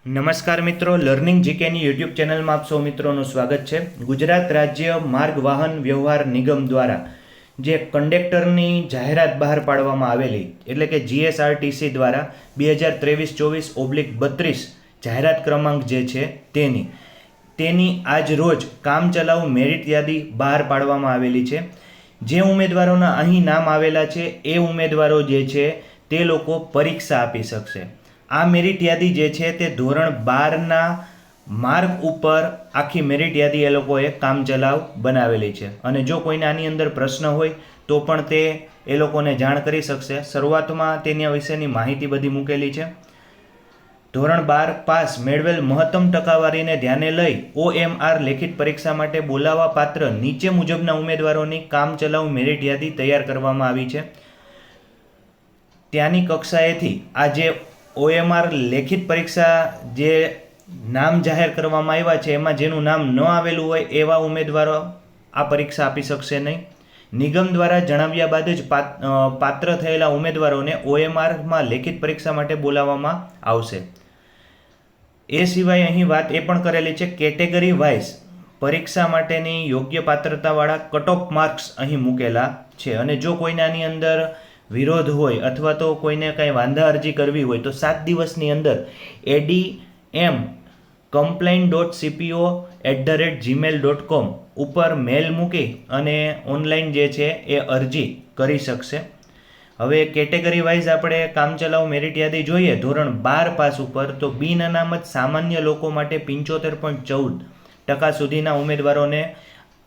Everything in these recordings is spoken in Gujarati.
નમસ્કાર મિત્રો, લર્નિંગ જીકેની યુટ્યુબ ચેનલમાં આપ સૌ મિત્રોનું સ્વાગત છે। ગુજરાત રાજ્ય માર્ગ વાહન વ્યવહાર નિગમ દ્વારા જે કંડક્ટરની જાહેરાત બહાર પાડવામાં આવેલી, એટલે કે જીએસઆરટીસી દ્વારા 2023-24/32 જાહેરાત ક્રમાંક જે છે તેની આજ રોજ કામચલાઉ મેરિટ યાદી બહાર પાડવામાં આવેલી છે। જે ઉમેદવારોના અહીં નામ આવેલા છે એ ઉમેદવારો જે છે તે લોકો પરીક્ષા આપી શકશે। આ મેરિટ યાદી જે છે તે ધોરણ 12ના માર્ક ઉપર આખી મેરિટ યાદી એ લોકોએ કામચલાઉ બનાવેલી છે અને જો કોઈને આની અંદર પ્રશ્ન હોય તો પણ તે એ લોકોને જાણ કરી શકશે। શરૂઆતમાં તેના વિશેની માહિતી બધી મૂકેલી છે। ધોરણ 12 પાસ મેળવેલ મહત્તમ ટકાવારીને ધ્યાને લઈ OMR લેખિત પરીક્ષા માટે બોલાવવા પાત્ર નીચે મુજબના ઉમેદવારોની કામચલાઉ મેરિટ યાદી તૈયાર કરવામાં આવી છે। ત્યાંની કક્ષાએથી આ જે OMR લેખિત પરીક્ષા જે નામ જાહેર કરવામાં આવ્યા છે એમાં જેનું નામ ન આવેલું હોય એવા ઉમેદવારો આ પરીક્ષા આપી શકશે નહીં। નિગમ દ્વારા જણાવ્યા બાદ જ પાત્ર થયેલા ઉમેદવારોને OMRમાં લેખિત પરીક્ષા માટે બોલાવવામાં આવશે। એ સિવાય અહીં વાત એ પણ કરેલી છે, કેટેગરી વાઇઝ પરીક્ષા માટેની યોગ્ય પાત્રતાવાળા કટ ઓફ માર્ક્સ અહીં મૂકેલા છે અને જો કોઈને આની અંદર વિરોધ હોય અથવા તો કોઈને કંઈ વાંધા અરજી કરવી હોય તો 7 દિવસની અંદર adm.complaint.cpo@gmail.com ઉપર મેલ મૂકી અને ઓનલાઈન જે છે એ અરજી કરી શકશે। હવે કેટેગરી વાઇઝ આપણે કામચલાઉ મેરિટ યાદી જોઈએ ધોરણ 12 પાસ ઉપર તો બિન અનામત સામાન્ય લોકો માટે 75.14% સુધીના ઉમેદવારોને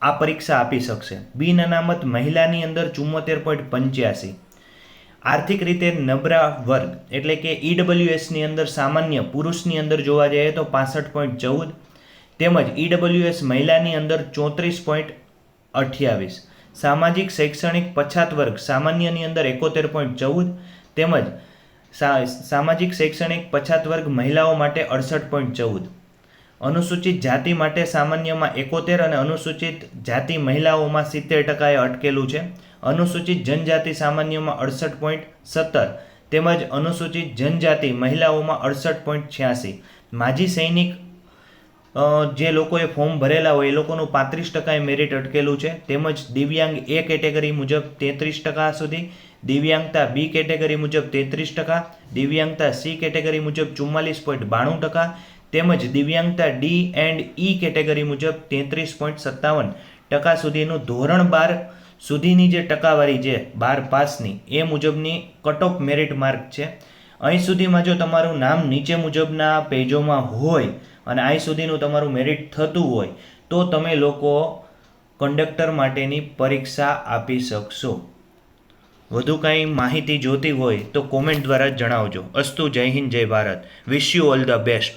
આ પરીક્ષા આપી શકશે। બિન અનામત મહિલાની અંદર 74.85%, આર્થિક રીતે નબળા વર્ગ એટલે કે EWSની અંદર સામાન્ય પુરુષની અંદર જોવા જઈએ તો 65.14 તેમજ EWS મહિલાની અંદર 34.28, સામાજિક શૈક્ષણિક પછાત વર્ગ સામાન્યની અંદર 71.14 તેમજ સામાજિક શૈક્ષણિક પછાત વર્ગ મહિલાઓ માટે 68.14, અનુસૂચિત જાતિ માટે સામાન્યમાં 71 અને અનુસૂચિત જાતિ મહિલાઓમાં 70%એ અટકેલું છે। અનુસૂચિત જનજાતિ સામાન્યમાં 68.17 તેમજ અનુસૂચિત જનજાતિ મહિલાઓમાં 68.86। માજી સૈનિક જે લોકોએ ફોર્મ ભરેલા હોય એ લોકોનું 35%એ મેરિટ અટકેલું છે તેમજ દિવ્યાંગ એ કેટેગરી મુજબ 33% સુધી, દિવ્યાંગતા બી કેટેગરી મુજબ 33%, દિવ્યાંગતા સી કેટેગરી મુજબ 44.92% તેમજ દિવ્યાંગતા ડી એન્ડ ઈ કેટેગરી મુજબ 33.57% સુધીનું ધોરણ 12 સુધીની જે ટકાવારી છે 12 પાસની એ મુજબની કટ ઓફ મેરિટ માર્ક છે। અહીં સુધીમાં જો તમારું નામ નીચે મુજબના પેજોમાં હોય અને અહીં સુધીનું તમારું મેરિટ થતું હોય તો તમે લોકો કંડક્ટર માટેની પરીક્ષા આપી શકશો। વધુ કંઈ માહિતી જોતી હોય તો કોમેન્ટ દ્વારા જણાવજો। અસ્તુ, જય હિન્દ, જય Bharat, wish you all the best.